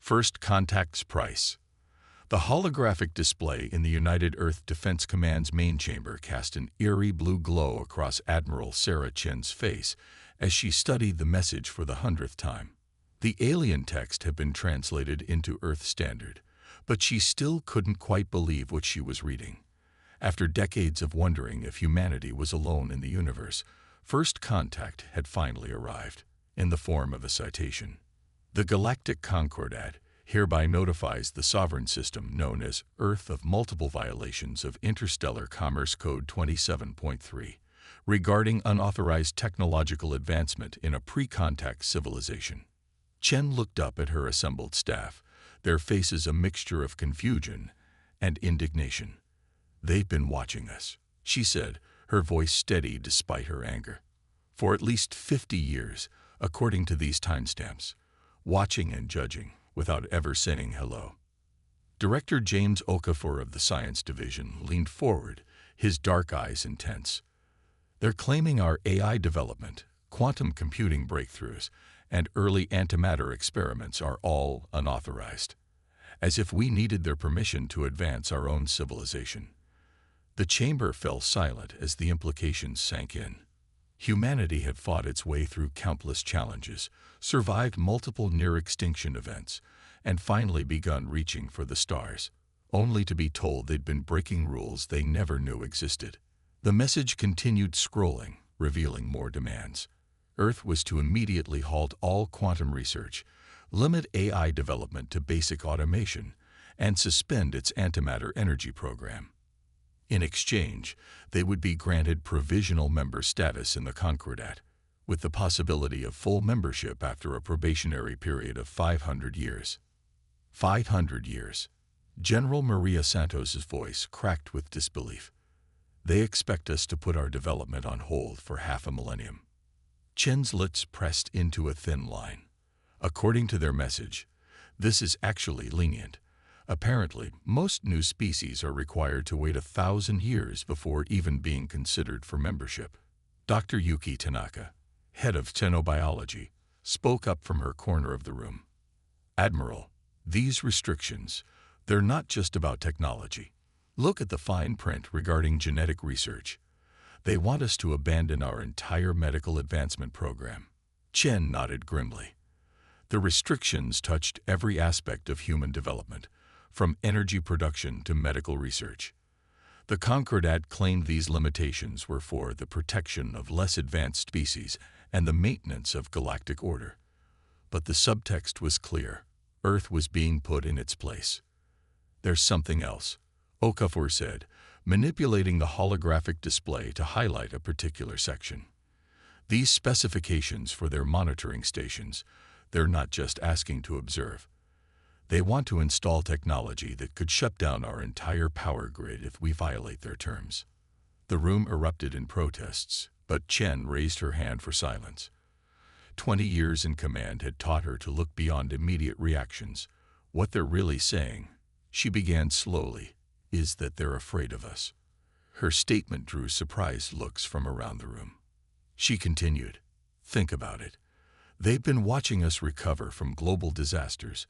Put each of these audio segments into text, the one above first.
First Contact's Price. The holographic display in the United Earth Defense Command's main chamber cast an eerie blue glow across Admiral Sarah Chen's face as she studied the message for the 100th time. The alien text had been translated into Earth Standard, but she still couldn't quite believe what she was reading. After decades of wondering if humanity was alone in the universe, First Contact had finally arrived, in the form of a citation. The Galactic Concordat hereby notifies the sovereign system known as Earth of multiple violations of Interstellar Commerce Code 27.3 regarding unauthorized technological advancement in a pre-contact civilization. Chen looked up at her assembled staff, their faces a mixture of confusion and indignation. "They've been watching us," she said, her voice steady despite her anger. "For at least 50 years, according to these timestamps, watching and judging, without ever saying hello." Director James Okafor of the Science Division leaned forward, his dark eyes intense. "They're claiming our AI development, quantum computing breakthroughs, and early antimatter experiments are all unauthorized, as if we needed their permission to advance our own civilization." The chamber fell silent as the implications sank in. Humanity had fought its way through countless challenges, survived multiple near-extinction events, and finally begun reaching for the stars, only to be told they'd been breaking rules they never knew existed. The message continued scrolling, revealing more demands. Earth was to immediately halt all quantum research, limit AI development to basic automation, and suspend its antimatter energy program. In exchange, they would be granted provisional member status in the Concordat, with the possibility of full membership after a probationary period of 500 years. 500 years. General Maria Santos's voice cracked with disbelief. "They expect us to put our development on hold for half a millennium." Chen's lips pressed into a thin line. "According to their message, this is actually lenient. Apparently, most new species are required to wait 1,000 years before even being considered for membership." Dr. Yuki Tanaka, head of xenobiology, spoke up from her corner of the room. "Admiral, these restrictions, they're not just about technology. Look at the fine print regarding genetic research. They want us to abandon our entire medical advancement program." Chen nodded grimly. The restrictions touched every aspect of human development, from energy production to medical research. The Concordat claimed these limitations were for the protection of less advanced species and the maintenance of galactic order. But the subtext was clear. Earth was being put in its place. "There's something else," Okafor said, manipulating the holographic display to highlight a particular section. "These specifications for their monitoring stations, they're not just asking to observe. They want to install technology that could shut down our entire power grid if we violate their terms." The room erupted in protests, but Chen raised her hand for silence. 20 years in command had taught her to look beyond immediate reactions. "What they're really saying," she began slowly, "is that they're afraid of us." Her statement drew surprised looks from around the room. She continued, "Think about it. They've been watching us recover from global disasters,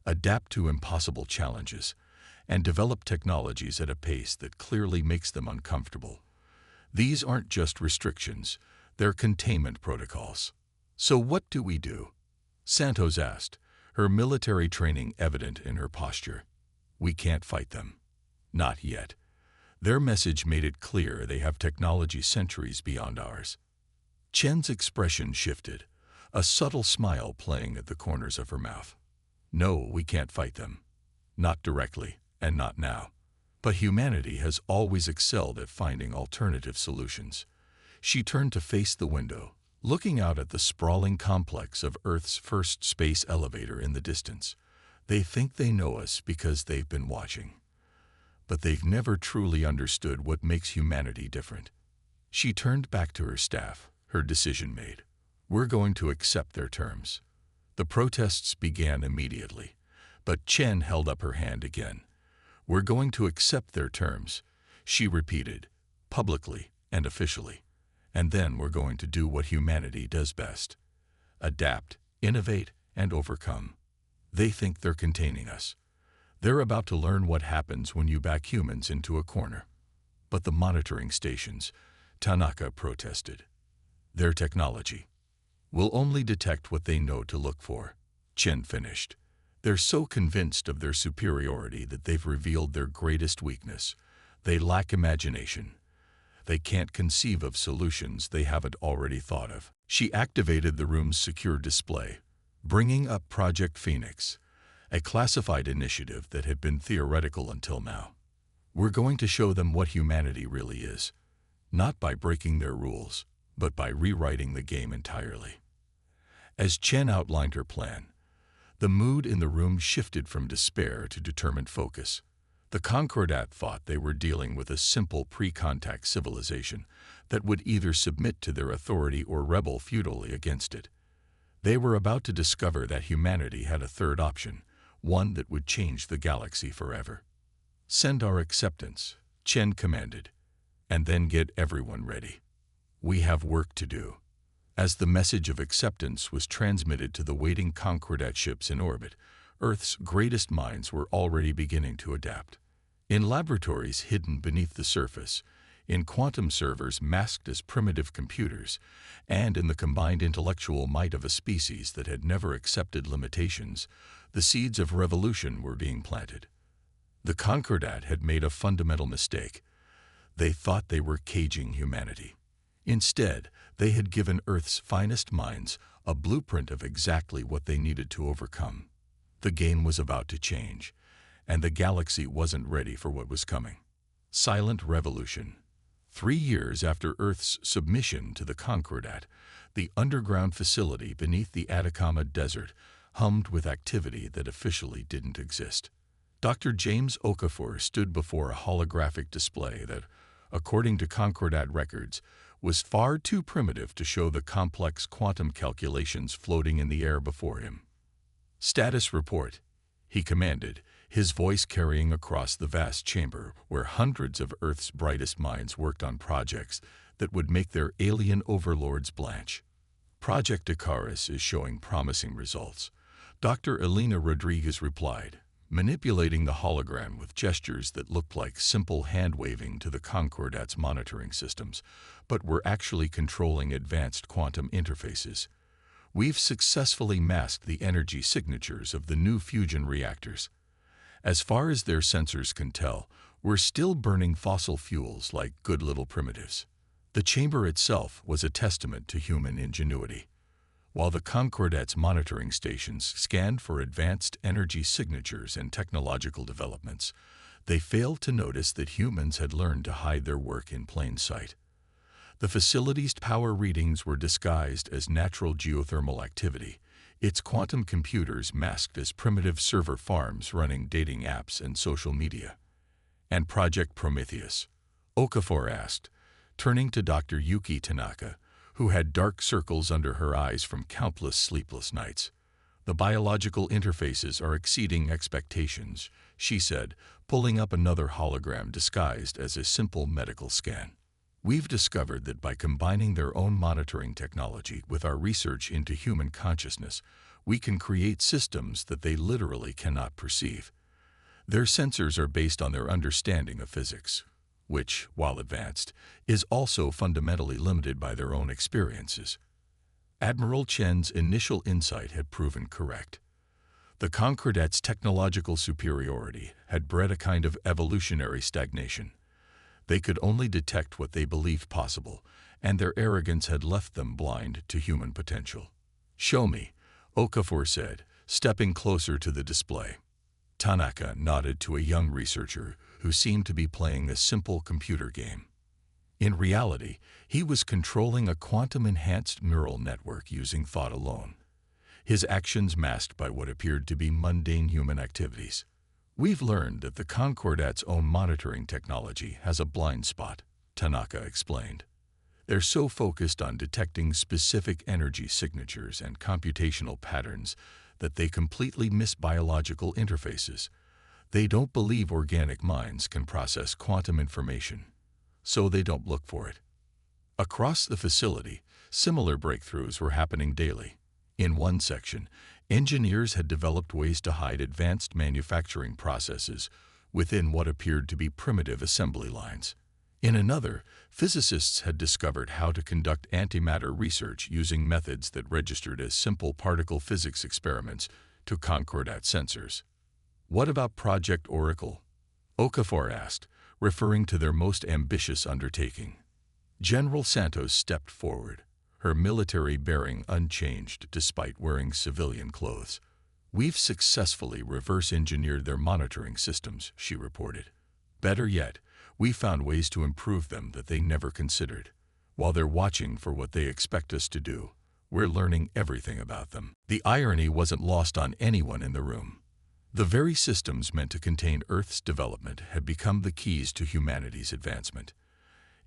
adapt to impossible challenges, and develop technologies at a pace that clearly makes them uncomfortable. These aren't just restrictions, they're containment protocols." "So what do we do?" Santos asked, her military training evident in her posture. "We can't fight them. Not yet. Their message made it clear they have technology centuries beyond ours." Chen's expression shifted, a subtle smile playing at the corners of her mouth. "No, we can't fight them. Not directly, and not now. But humanity has always excelled at finding alternative solutions." She turned to face the window, looking out at the sprawling complex of Earth's first space elevator in the distance. "They think they know us because they've been watching. But they've never truly understood what makes humanity different." She turned back to her staff, her decision made. "We're going to accept their terms." The protests began immediately, but Chen held up her hand again. "We're going to accept their terms," she repeated, publicly and officially. "And then we're going to do what humanity does best: adapt, innovate, and overcome. They think they're containing us. They're about to learn what happens when you back humans into a corner. But the monitoring stations, Tanaka protested. Their technology will only detect what they know to look for, Chen finished. They're so convinced of their superiority that they've revealed their greatest weakness. They lack imagination. They can't conceive of solutions they haven't already thought of. She activated the room's secure display, bringing up Project Phoenix, a classified initiative that had been theoretical until now. We're going to show them what humanity really is, not by breaking their rules, but by rewriting the game entirely. As Chen outlined her plan, the mood in the room shifted from despair to determined focus. The Concordat thought they were dealing with a simple pre-contact civilization that would either submit to their authority or rebel futilely against it. They were about to discover that humanity had a third option, one that would change the galaxy forever. Send our acceptance, Chen commanded, and then get everyone ready. We have work to do. As the message of acceptance was transmitted to the waiting Concordat ships in orbit, Earth's greatest minds were already beginning to adapt. In laboratories hidden beneath the surface, in quantum servers masked as primitive computers, and in the combined intellectual might of a species that had never accepted limitations, the seeds of revolution were being planted. The Concordat had made a fundamental mistake. They thought they were caging humanity. Instead, they had given Earth's finest minds a blueprint of exactly what they needed to overcome. The game was about to change, and the galaxy wasn't ready for what was coming. Silent revolution. 3 years after Earth's submission to the Concordat, the underground facility beneath the Atacama Desert hummed with activity that officially didn't exist. Dr. James Okafor stood before a holographic display that, according to Concordat records, was far too primitive to show the complex quantum calculations floating in the air before him. "Status report," he commanded, his voice carrying across the vast chamber where hundreds of Earth's brightest minds worked on projects that would make their alien overlords blanch. "Project Icarus is showing promising results," Dr. Elena Rodriguez replied, manipulating the hologram with gestures that looked like simple hand-waving to the Concordat's monitoring systems, but were actually controlling advanced quantum interfaces. "We've successfully masked the energy signatures of the new fusion reactors. As far as their sensors can tell, we're still burning fossil fuels like good little primitives." The chamber itself was a testament to human ingenuity. While the Concordat's monitoring stations scanned for advanced energy signatures and technological developments, they failed to notice that humans had learned to hide their work in plain sight. The facility's power readings were disguised as natural geothermal activity, its quantum computers masked as primitive server farms running dating apps and social media. "And Project Prometheus?" Okafor asked, turning to Dr. Yuki Tanaka, who had dark circles under her eyes from countless sleepless nights. "The biological interfaces are exceeding expectations," she said, pulling up another hologram disguised as a simple medical scan. "We've discovered that by combining their own monitoring technology with our research into human consciousness, we can create systems that they literally cannot perceive. Their sensors are based on their understanding of physics, which, while advanced, is also fundamentally limited by their own experiences." Admiral Chen's initial insight had proven correct. The Concordat's technological superiority had bred a kind of evolutionary stagnation. They could only detect what they believed possible, and their arrogance had left them blind to human potential. "Show me," Okafor said, stepping closer to the display. Tanaka nodded to a young researcher who seemed to be playing a simple computer game. In reality, he was controlling a quantum-enhanced neural network using thought alone, his actions masked by what appeared to be mundane human activities. "We've learned that the Concordat's own monitoring technology has a blind spot," Tanaka explained. "They're so focused on detecting specific energy signatures and computational patterns that they completely miss biological interfaces. They don't believe organic minds can process quantum information, so they don't look for it." Across the facility, similar breakthroughs were happening daily. In one section, Engineers had developed ways to hide advanced manufacturing processes within what appeared to be primitive assembly lines. In another, physicists had discovered how to conduct antimatter research using methods that registered as simple particle physics experiments to Concordat sensors. "What about Project Oracle?" Okafor asked, referring to their most ambitious undertaking. General Santos stepped forward, her military bearing unchanged despite wearing civilian clothes. "We've successfully reverse-engineered their monitoring systems," she reported. "Better yet, we found ways to improve them that they never considered. While they're watching for what they expect us to do, we're learning everything about them." The irony wasn't lost on anyone in the room. The very systems meant to contain Earth's development had become the keys to humanity's advancement.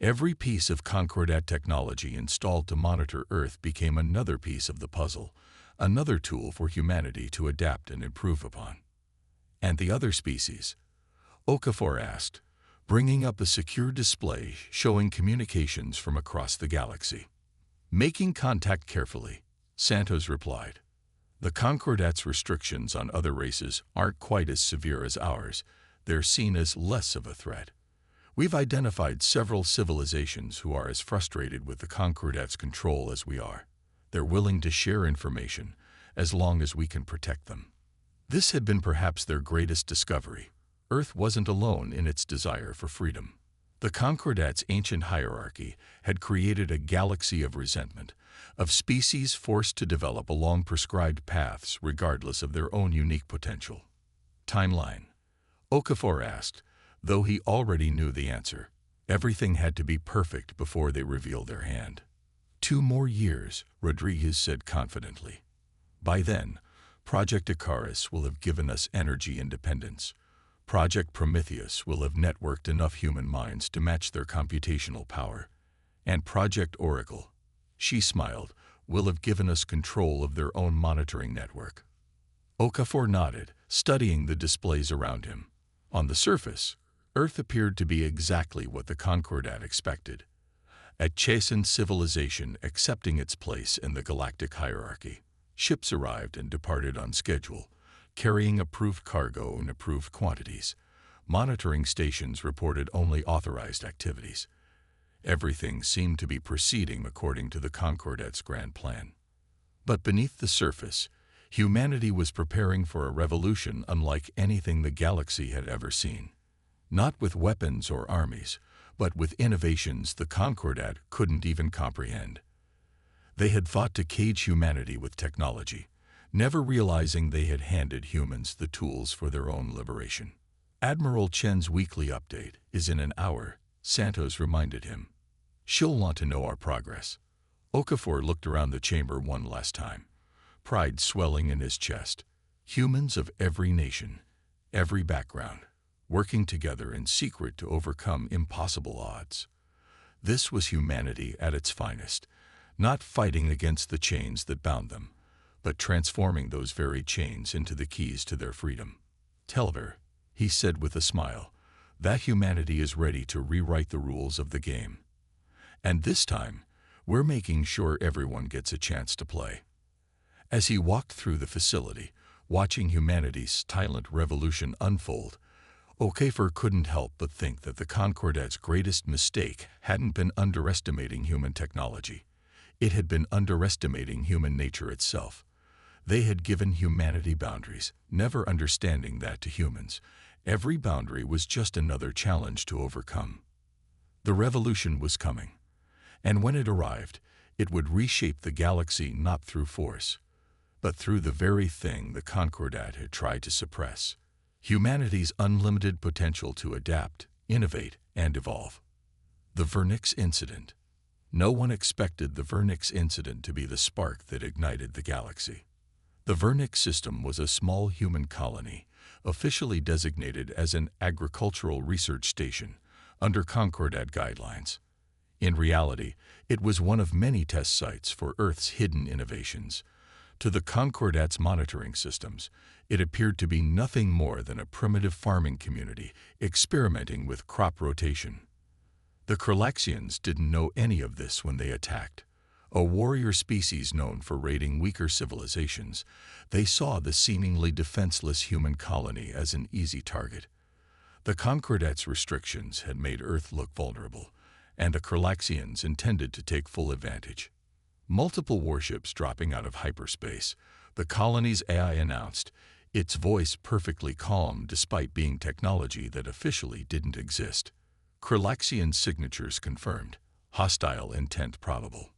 Every piece of Concordat technology installed to monitor Earth became another piece of the puzzle, another tool for humanity to adapt and improve upon. "And the other species?" Okafor asked, bringing up a secure display showing communications from across the galaxy. "Making contact carefully," Santos replied. "The Concordat's restrictions on other races aren't quite as severe as ours. They're seen as less of a threat. We've identified several civilizations who are as frustrated with the Concordat's control as we are. They're willing to share information as long as we can protect them." This had been perhaps their greatest discovery. Earth wasn't alone in its desire for freedom. The Concordat's ancient hierarchy had created a galaxy of resentment, of species forced to develop along prescribed paths regardless of their own unique potential. "Timeline?" Okafor asked, though he already knew the answer. Everything had to be perfect before they revealed their hand. 2 more years, Rodriguez said confidently. "By then, Project Icarus will have given us energy independence. Project Prometheus will have networked enough human minds to match their computational power. And Project Oracle," she smiled, "will have given us control of their own monitoring network." Okafor nodded, studying the displays around him. On the surface, Earth appeared to be exactly what the Concordat expected. A chastened civilization accepting its place in the galactic hierarchy. Ships arrived and departed on schedule, carrying approved cargo in approved quantities. Monitoring stations reported only authorized activities. Everything seemed to be proceeding according to the Concordat's grand plan. But beneath the surface, humanity was preparing for a revolution unlike anything the galaxy had ever seen. Not with weapons or armies, but with innovations the Concordat couldn't even comprehend. They had fought to cage humanity with technology, never realizing they had handed humans the tools for their own liberation. "Admiral Chen's weekly update is in an hour," Santos reminded him. "She'll want to know our progress." Okafor looked around the chamber one last time, pride swelling in his chest. Humans of every nation, every background, working together in secret to overcome impossible odds. This was humanity at its finest, not fighting against the chains that bound them, but transforming those very chains into the keys to their freedom. "Tell her," he said with a smile, "that humanity is ready to rewrite the rules of the game. And this time, we're making sure everyone gets a chance to play." As he walked through the facility, watching humanity's silent revolution unfold, Okafor couldn't help but think that the Concordat's greatest mistake hadn't been underestimating human technology. It had been underestimating human nature itself. They had given humanity boundaries, never understanding that to humans, every boundary was just another challenge to overcome. The revolution was coming, and when it arrived, it would reshape the galaxy not through force, but through the very thing the Concordat had tried to suppress: humanity's unlimited potential to adapt, innovate, and evolve. The Vernix Incident. No one expected the Vernix Incident to be the spark that ignited the galaxy. The Vernix system was a small human colony, officially designated as an agricultural research station under Concordat guidelines. In reality, it was one of many test sites for Earth's hidden innovations. To the Concordat's monitoring systems, it appeared to be nothing more than a primitive farming community experimenting with crop rotation. The Kralaxians didn't know any of this when they attacked. A warrior species known for raiding weaker civilizations, they saw the seemingly defenseless human colony as an easy target. The Concordat's restrictions had made Earth look vulnerable, and the Kralaxians intended to take full advantage. Multiple warships dropping out of hyperspace, the colony's AI announced, its voice perfectly calm despite being technology that officially didn't exist. Kralaxian signatures confirmed, hostile intent probable.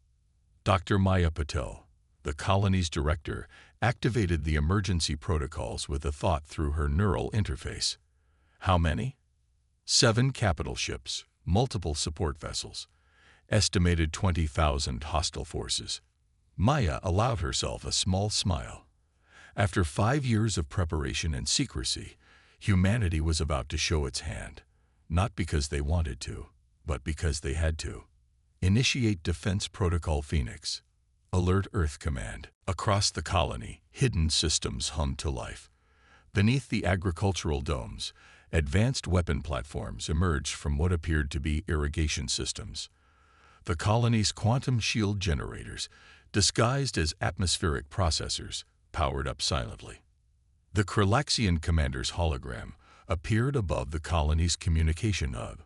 Dr. Maya Patel, the colony's director, activated the emergency protocols with a thought through her neural interface. How many? 7 capital ships, multiple support vessels, estimated 20,000 hostile forces. Maya allowed herself a small smile. After 5 years of preparation and secrecy, humanity was about to show its hand, not because they wanted to, but because they had to. Initiate Defense Protocol Phoenix. Alert Earth Command. Across the colony, hidden systems hummed to life. Beneath the agricultural domes, advanced weapon platforms emerged from what appeared to be irrigation systems. The colony's quantum shield generators, disguised as atmospheric processors, powered up silently. The Kralaxian commander's hologram appeared above the colony's communication hub.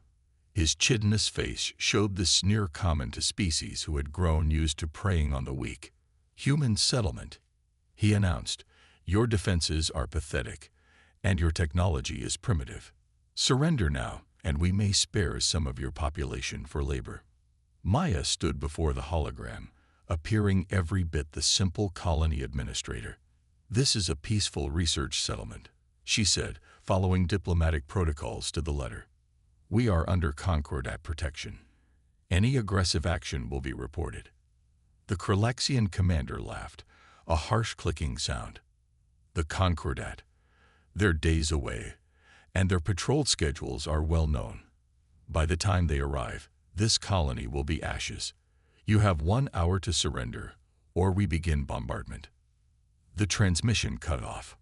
His chitinous face showed the sneer common to species who had grown used to preying on the weak. Human settlement, he announced. Your defenses are pathetic, and your technology is primitive. Surrender now, and we may spare some of your population for labor. Maya stood before the hologram, appearing every bit the simple colony administrator. This is a peaceful research settlement, she said, following diplomatic protocols to the letter. We are under Concordat protection. Any aggressive action will be reported. The Kralaxian commander laughed, a harsh clicking sound. The Concordat. They're days away, and their patrol schedules are well known. By the time they arrive, this colony will be ashes. You have 1 hour to surrender, or we begin bombardment. The transmission cut off.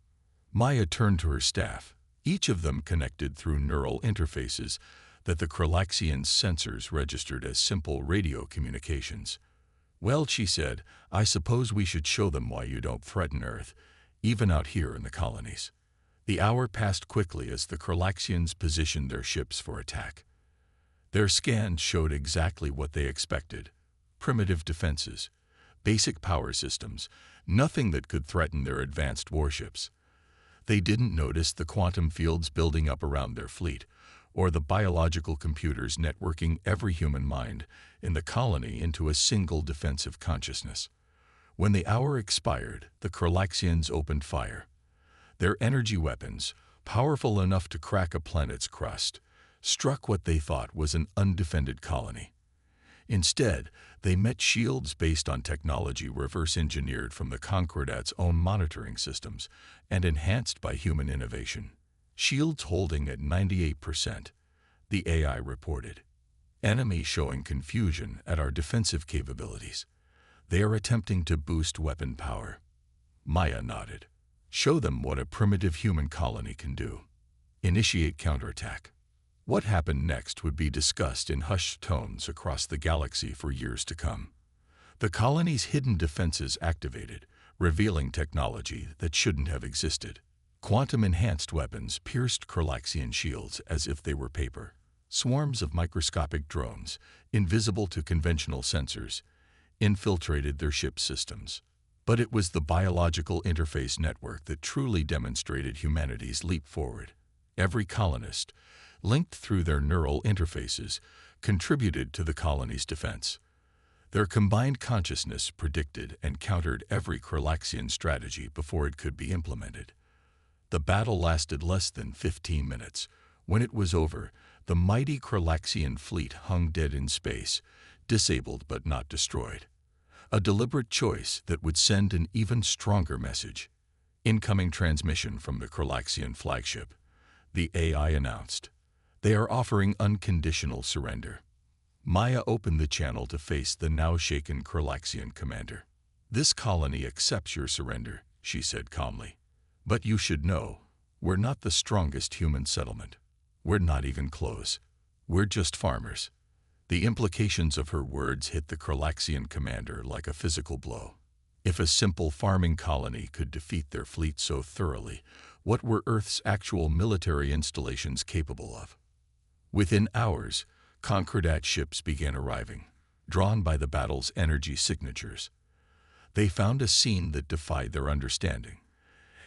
Maya turned to her staff, each of them connected through neural interfaces that the Kralaxian sensors registered as simple radio communications. Well, she said, I suppose we should show them why you don't threaten Earth, even out here in the colonies. The hour passed quickly as the Kralaxians positioned their ships for attack. Their scans showed exactly what they expected. Primitive defenses, basic power systems, nothing that could threaten their advanced warships. They didn't notice the quantum fields building up around their fleet, or the biological computers networking every human mind in the colony into a single defensive consciousness. When the hour expired, the Kralaxians opened fire. Their energy weapons, powerful enough to crack a planet's crust, struck what they thought was an undefended colony. Instead, they met shields based on technology reverse-engineered from the Concordat's own monitoring systems and enhanced by human innovation. Shields holding at 98%, the AI reported. Enemy showing confusion at our defensive capabilities. They are attempting to boost weapon power. Maya nodded. Show them what a primitive human colony can do. Initiate counterattack. What happened next would be discussed in hushed tones across the galaxy for years to come. The colony's hidden defenses activated, revealing technology that shouldn't have existed. Quantum-enhanced weapons pierced Kralaxian shields as if they were paper. Swarms of microscopic drones, invisible to conventional sensors, infiltrated their ship systems. But it was the biological interface network that truly demonstrated humanity's leap forward. Every colonist, linked through their neural interfaces, contributed to the colony's defense. Their combined consciousness predicted and countered every Kralaxian strategy before it could be implemented. The battle lasted less than 15 minutes. When it was over, the mighty Kralaxian fleet hung dead in space, disabled but not destroyed. A deliberate choice that would send an even stronger message. Incoming transmission from the Kralaxian flagship. The AI announced. They are offering unconditional surrender. Maya opened the channel to face the now-shaken Kralaxian commander. This colony accepts your surrender, she said calmly. But you should know, we're not the strongest human settlement. We're not even close. We're just farmers. The implications of her words hit the Kralaxian commander like a physical blow. If a simple farming colony could defeat their fleet so thoroughly, what were Earth's actual military installations capable of? Within hours, Concordat ships began arriving, drawn by the battle's energy signatures. They found a scene that defied their understanding.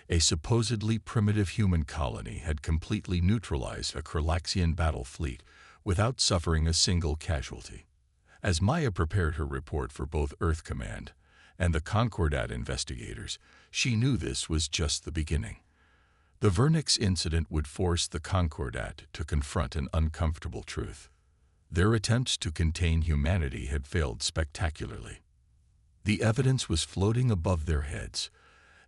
A supposedly primitive human colony had completely neutralized a Kralaxian battle fleet without suffering a single casualty. As Maya prepared her report for both Earth Command and the Concordat investigators, she knew this was just the beginning. The Vernix incident would force the Concordat to confront an uncomfortable truth. Their attempts to contain humanity had failed spectacularly. The evidence was floating above their heads,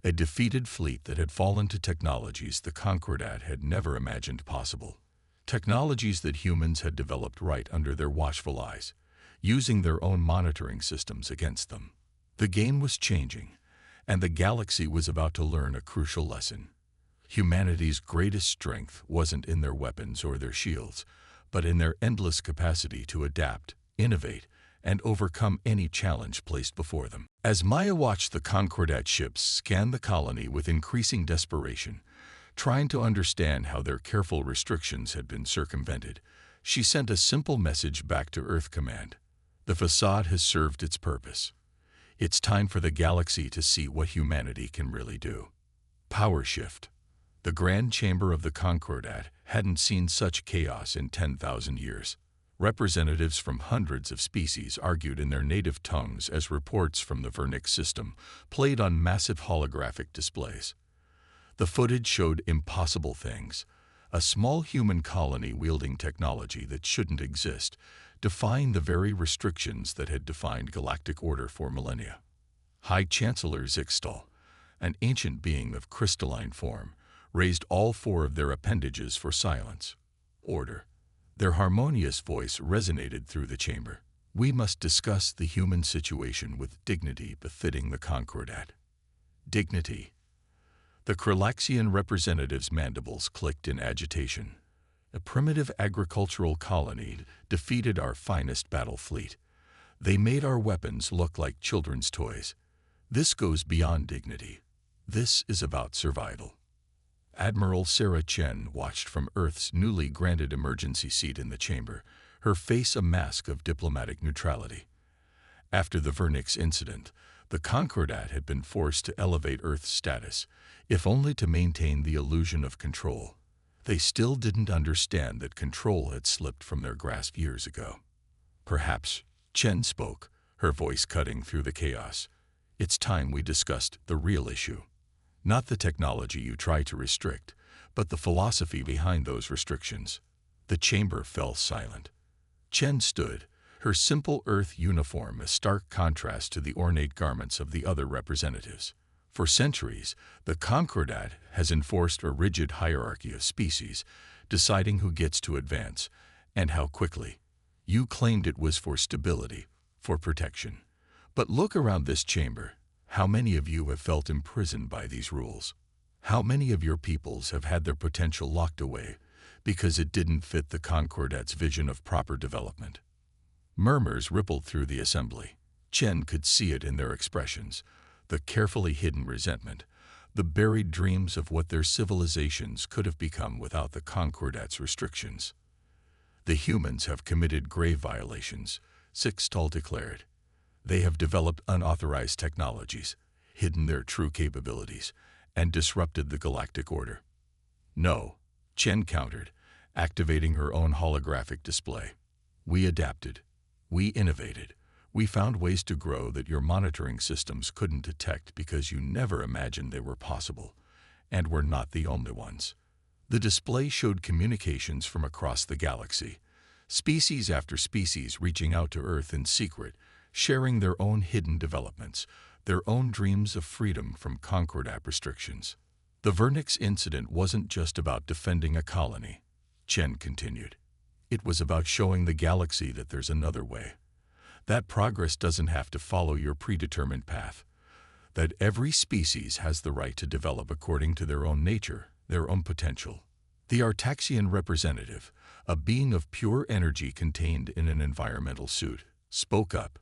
a defeated fleet that had fallen to technologies the Concordat had never imagined possible. Technologies that humans had developed right under their watchful eyes, using their own monitoring systems against them. The game was changing, and the galaxy was about to learn a crucial lesson. Humanity's greatest strength wasn't in their weapons or their shields, but in their endless capacity to adapt, innovate, and overcome any challenge placed before them. As Maya watched the Concordat ships scan the colony with increasing desperation, trying to understand how their careful restrictions had been circumvented, she sent a simple message back to Earth Command. The facade has served its purpose. It's time for the galaxy to see what humanity can really do. Power shift. The grand chamber of the Concordat hadn't seen such chaos in 10,000 years. Representatives from hundreds of species argued in their native tongues as reports from the Vernix system played on massive holographic displays. The footage showed impossible things. A small human colony wielding technology that shouldn't exist, defying the very restrictions that had defined galactic order for millennia. High Chancellor Zixtal, an ancient being of crystalline form, raised all four of their appendages for silence. Order. Their harmonious voice resonated through the chamber. We must discuss the human situation with dignity befitting the Concordat. Dignity. The Kralaxian representative's mandibles clicked in agitation. A primitive agricultural colony defeated our finest battle fleet. They made our weapons look like children's toys. This goes beyond dignity. This is about survival. Admiral Sarah Chen watched from Earth's newly granted emergency seat in the chamber, her face a mask of diplomatic neutrality. After the Vernix incident, the Concordat had been forced to elevate Earth's status, if only to maintain the illusion of control. They still didn't understand that control had slipped from their grasp years ago. Perhaps, Chen spoke, her voice cutting through the chaos. It's time we discussed the real issue. Not the technology you try to restrict, but the philosophy behind those restrictions. The chamber fell silent. Chen stood, her simple Earth uniform a stark contrast to the ornate garments of the other representatives. For centuries, the Concordat has enforced a rigid hierarchy of species, deciding who gets to advance, and how quickly. You claimed it was for stability, for protection. But look around this chamber. How many of you have felt imprisoned by these rules? How many of your peoples have had their potential locked away because it didn't fit the Concordat's vision of proper development? Murmurs rippled through the assembly. Chen could see it in their expressions, the carefully hidden resentment, the buried dreams of what their civilizations could have become without the Concordat's restrictions. The humans have committed grave violations, Zixtal declared. They have developed unauthorized technologies, hidden their true capabilities, and disrupted the galactic order. No, Chen countered, activating her own holographic display. We adapted. We innovated. We found ways to grow that your monitoring systems couldn't detect because you never imagined they were possible, and we're not the only ones. The display showed communications from across the galaxy, species after species reaching out to Earth in secret, sharing their own hidden developments, their own dreams of freedom from Concordat restrictions. The Vernix incident wasn't just about defending a colony, Chen continued. It was about showing the galaxy that there's another way. That progress doesn't have to follow your predetermined path. That every species has the right to develop according to their own nature, their own potential. The Artaxian representative, a being of pure energy contained in an environmental suit, spoke up.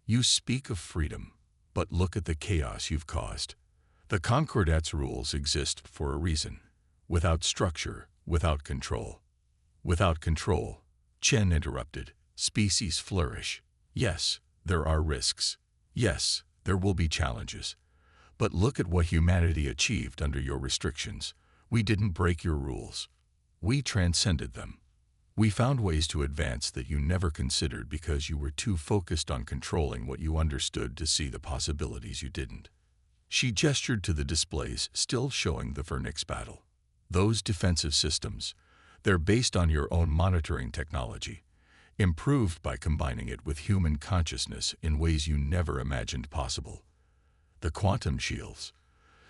You speak of freedom, but look at the chaos you've caused. The Concordat's rules exist for a reason. Without structure, without control. Without control, Chen interrupted, species flourish. Yes, there are risks. Yes, there will be challenges. But look at what humanity achieved under your restrictions. We didn't break your rules. We transcended them. We found ways to advance that you never considered because you were too focused on controlling what you understood to see the possibilities you didn't. She gestured to the displays still showing the Vernix battle. Those defensive systems, they're based on your own monitoring technology, improved by combining it with human consciousness in ways you never imagined possible. The quantum shields,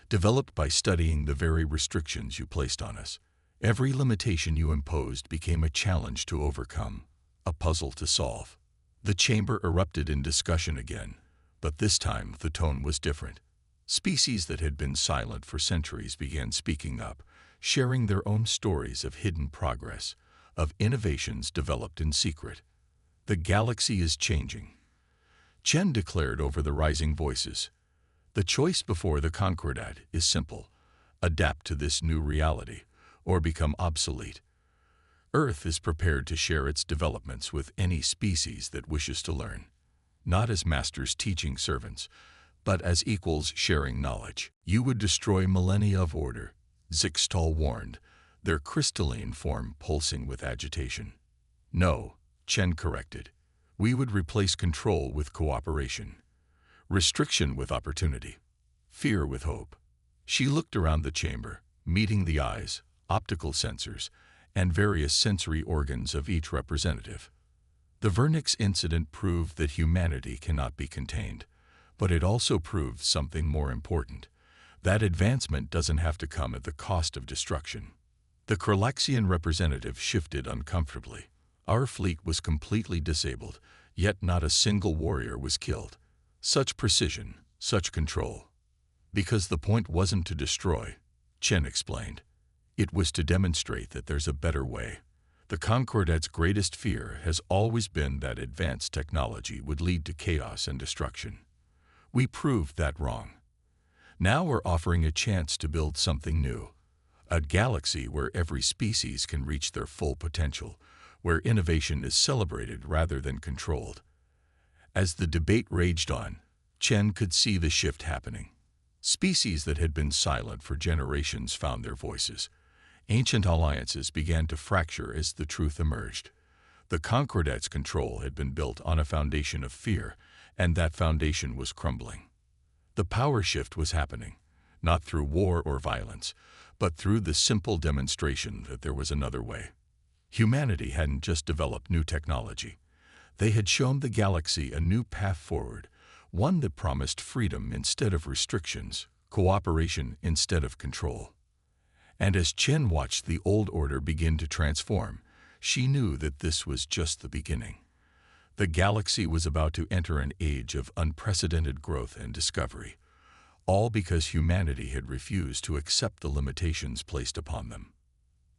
developed by studying the very restrictions you placed on us. Every limitation you imposed became a challenge to overcome, a puzzle to solve. The chamber erupted in discussion again, but this time the tone was different. Species that had been silent for centuries began speaking up, sharing their own stories of hidden progress, of innovations developed in secret. The galaxy is changing, Chen declared over the rising voices. The choice before the Concordat is simple: adapt to this new reality, or become obsolete. Earth is prepared to share its developments with any species that wishes to learn, not as masters teaching servants, but as equals sharing knowledge. You would destroy millennia of order, Zixtal warned, their crystalline form pulsing with agitation. No, Chen corrected. We would replace control with cooperation, restriction with opportunity, fear with hope. She looked around the chamber, meeting the eyes, optical sensors, and various sensory organs of each representative. The Vernix incident proved that humanity cannot be contained, but it also proved something more important. That advancement doesn't have to come at the cost of destruction. The Kralaxian representative shifted uncomfortably. Our fleet was completely disabled, yet not a single warrior was killed. Such precision, such control. Because the point wasn't to destroy, Chen explained. It was to demonstrate that there's a better way. The Concordat's greatest fear has always been that advanced technology would lead to chaos and destruction. We proved that wrong. Now we're offering a chance to build something new. A galaxy where every species can reach their full potential, where innovation is celebrated rather than controlled. As the debate raged on, Chen could see the shift happening. Species that had been silent for generations found their voices. Ancient alliances began to fracture as the truth emerged. The Concordat's control had been built on a foundation of fear, and that foundation was crumbling. The power shift was happening, not through war or violence, but through the simple demonstration that there was another way. Humanity hadn't just developed new technology. They had shown the galaxy a new path forward, one that promised freedom instead of restrictions, cooperation instead of control. And as Chen watched the old order begin to transform, she knew that this was just the beginning. The galaxy was about to enter an age of unprecedented growth and discovery, all because humanity had refused to accept the limitations placed upon them.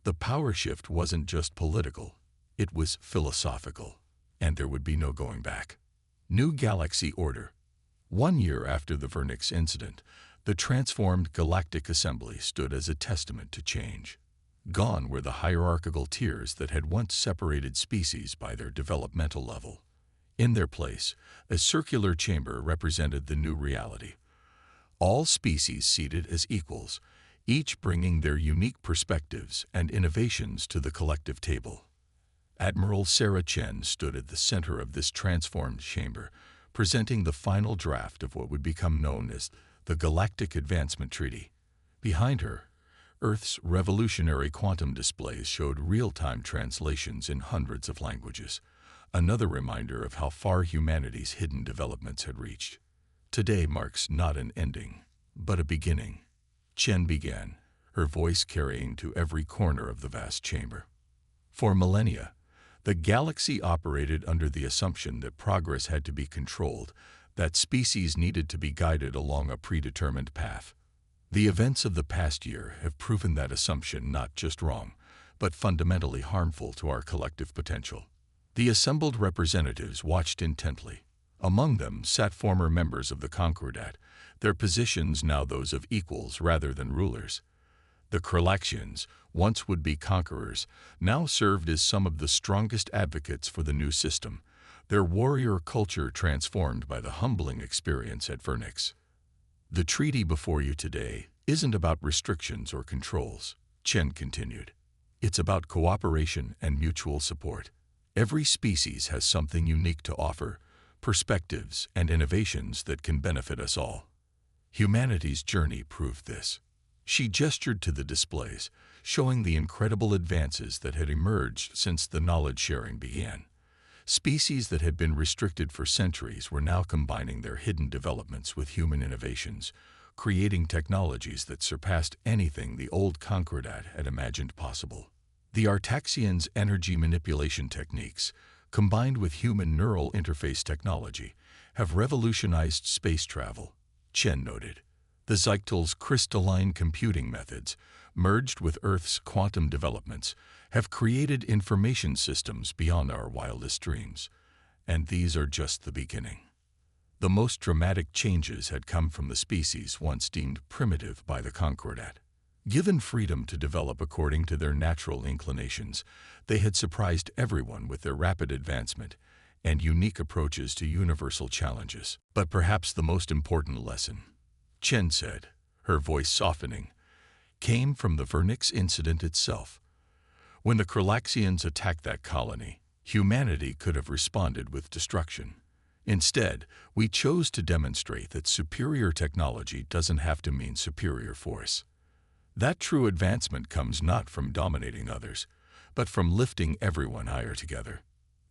The power shift wasn't just political, it was philosophical, and there would be no going back. New galaxy order. 1 year after the Vernix incident, the transformed Galactic Assembly stood as a testament to change. Gone were the hierarchical tiers that had once separated species by their developmental level. In their place, a circular chamber represented the new reality. All species seated as equals, each bringing their unique perspectives and innovations to the collective table. Admiral Sarah Chen stood at the center of this transformed chamber, presenting the final draft of what would become known as the Galactic Advancement Treaty. Behind her, Earth's revolutionary quantum displays showed real-time translations in hundreds of languages, another reminder of how far humanity's hidden developments had reached. Today marks not an ending, but a beginning. Chen began, her voice carrying to every corner of the vast chamber. For millennia, the galaxy operated under the assumption that progress had to be controlled, that species needed to be guided along a predetermined path. The events of the past year have proven that assumption not just wrong, but fundamentally harmful to our collective potential. The assembled representatives watched intently. Among them sat former members of the Concordat, their positions now those of equals rather than rulers. The Kralaxians, once would-be conquerors, now served as some of the strongest advocates for the new system, their warrior culture transformed by the humbling experience at Vernix. The treaty before you today isn't about restrictions or controls, Chen continued. It's about cooperation and mutual support. Every species has something unique to offer, perspectives and innovations that can benefit us all. Humanity's journey proved this. She gestured to the displays, showing the incredible advances that had emerged since the knowledge sharing began. Species that had been restricted for centuries were now combining their hidden developments with human innovations, creating technologies that surpassed anything the old Concordat had imagined possible. The Artaxians' energy manipulation techniques, combined with human neural interface technology, have revolutionized space travel, Chen noted. The Zyctals' crystalline computing methods, merged with Earth's quantum developments, have created information systems beyond our wildest dreams. And these are just the beginning. The most dramatic changes had come from the species once deemed primitive by the Concordat. Given freedom to develop according to their natural inclinations, they had surprised everyone with their rapid advancement and unique approaches to universal challenges. But perhaps the most important lesson, Chen said, her voice softening, came from the Vernix incident itself. When the Kralaxians attacked that colony, humanity could have responded with destruction. Instead, we chose to demonstrate that superior technology doesn't have to mean superior force. That true advancement comes not from dominating others, but from lifting everyone higher together.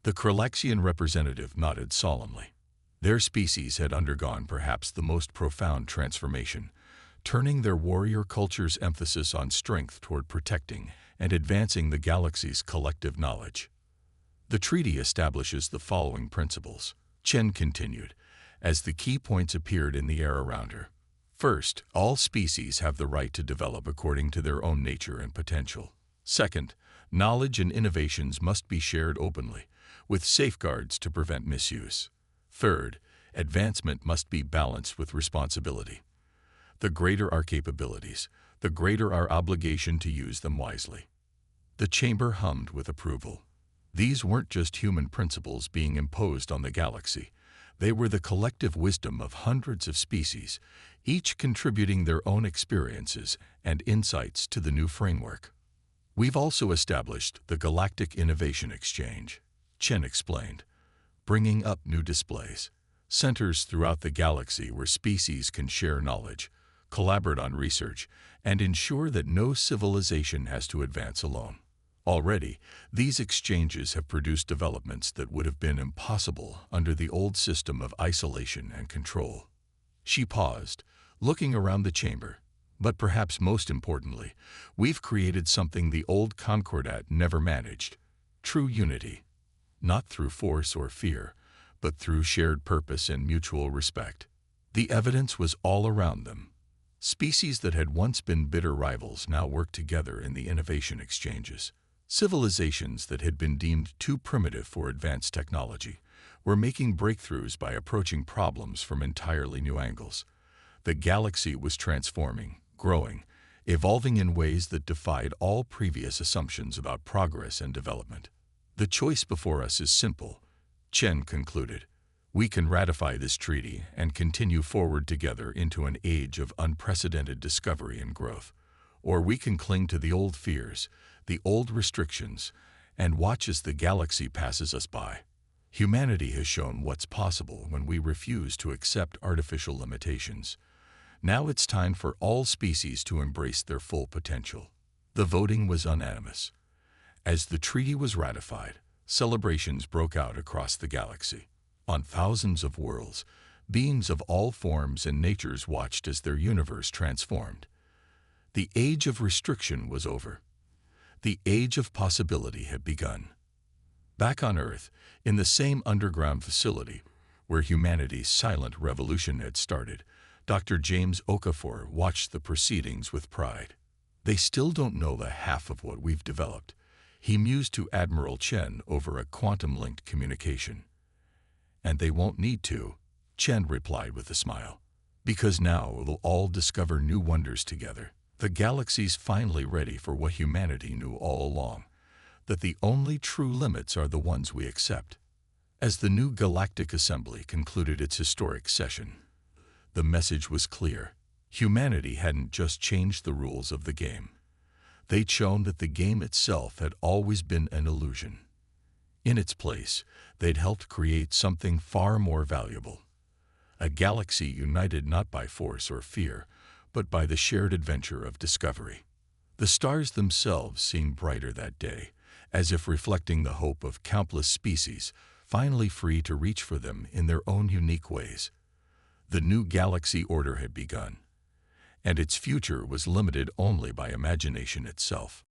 The Kralaxian representative nodded solemnly. Their species had undergone perhaps the most profound transformation, turning their warrior culture's emphasis on strength toward protecting and advancing the galaxy's collective knowledge. The treaty establishes the following principles, Chen continued, as the key points appeared in the air around her. First, all species have the right to develop according to their own nature and potential. Second, knowledge and innovations must be shared openly, with safeguards to prevent misuse. Third, advancement must be balanced with responsibility. The greater our capabilities, the greater our obligation to use them wisely. The chamber hummed with approval. These weren't just human principles being imposed on the galaxy. They were the collective wisdom of hundreds of species, each contributing their own experiences and insights to the new framework. We've also established the Galactic Innovation Exchange, Chen explained, bringing up new displays, centers throughout the galaxy where species can share knowledge, collaborate on research, and ensure that no civilization has to advance alone. Already, these exchanges have produced developments that would have been impossible under the old system of isolation and control. She paused, looking around the chamber. But perhaps most importantly, we've created something the old Concordat never managed, true unity. Not through force or fear, but through shared purpose and mutual respect. The evidence was all around them. Species that had once been bitter rivals now worked together in the innovation exchanges. Civilizations that had been deemed too primitive for advanced technology were making breakthroughs by approaching problems from entirely new angles. The galaxy was transforming, growing, evolving in ways that defied all previous assumptions about progress and development. The choice before us is simple, Chen concluded. We can ratify this treaty and continue forward together into an age of unprecedented discovery and growth. Or we can cling to the old fears, the old restrictions, and watch as the galaxy passes us by. Humanity has shown what's possible when we refuse to accept artificial limitations. Now it's time for all species to embrace their full potential. The voting was unanimous. As the treaty was ratified, celebrations broke out across the galaxy. On thousands of worlds, beings of all forms and natures watched as their universe transformed. The age of restriction was over. The age of possibility had begun. Back on Earth, in the same underground facility where humanity's silent revolution had started, Dr. James Okafor watched the proceedings with pride. They still don't know the half of what we've developed, he mused to Admiral Chen over a quantum-linked communication. And they won't need to, Chen replied with a smile. Because now we'll all discover new wonders together. The galaxy's finally ready for what humanity knew all along, that the only true limits are the ones we accept. As the new Galactic Assembly concluded its historic session, the message was clear. Humanity hadn't just changed the rules of the game. They'd shown that the game itself had always been an illusion. In its place, they'd helped create something far more valuable. A galaxy united not by force or fear, but by the shared adventure of discovery. The stars themselves seemed brighter that day, as if reflecting the hope of countless species, finally free to reach for them in their own unique ways. The new galaxy order had begun, and its future was limited only by imagination itself.